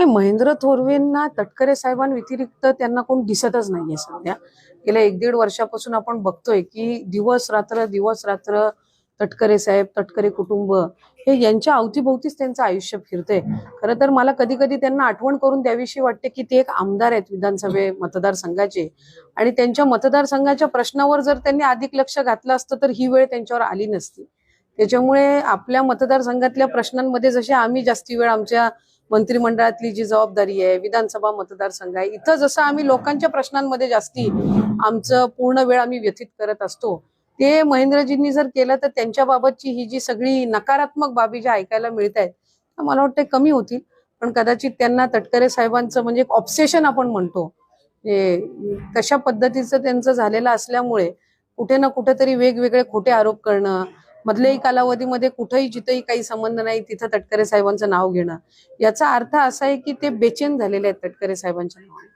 महेंद्र थोरवेंना तटकरे साहेबांव्यतिरिक्त त्यांना कोण दिसतच नाहीये सध्या. गेल्या 1-1.5 वर्षापासून आपण बघतोय की दिवस रात्र तटकरे साहेब, तटकरे कुटुंब हे यांच्या अवतीभोवतीच त्यांचं आयुष्य फिरतंय. खरं तर मला कधी कधी त्यांना आठवण करून द्यावीशी वाटते की ते एक आमदार आहेत विधानसभे मतदारसंघाचे, आणि त्यांच्या मतदारसंघाच्या प्रश्नावर जर त्यांनी अधिक लक्ष घातलं असतं तर ही वेळ त्यांच्यावर आली नसती. त्याच्यामुळे आपल्या मतदारसंघातल्या प्रश्नांमध्ये जसे आम्ही जास्ती वेळ आमच्या मंत्रिमंडळातली जी जबाबदारी आहे, विधानसभा मतदारसंघ आहे, इथं जसं आम्ही लोकांच्या प्रश्नांमध्ये जास्ती आमचं पूर्ण वेळ आम्ही व्यतीत करत असतो, ते महेंद्रजींनी जर केलं तर त्यांच्या बाबतची ही जी सगळी नकारात्मक बाबी ज्या ऐकायला मिळत आहेत मला वाटतं कमी होतील. पण कदाचित त्यांना तटकरे साहेबांचं म्हणजे एक ऑब्सेशन आपण म्हणतो तशा पद्धतीचं त्यांचं झालेलं असल्यामुळे कुठे ना कुठेतरी वेगवेगळे खोटे आरोप करणं, मधल्याही कालावधीमध्ये कुठेही जिथेही काही संबंध नाही तिथं तटकरे साहेबांचं नाव घेणं, याचा अर्थ असा आहे की ते बेचैन झालेले आहेत तटकरे साहेबांच्या नावाने.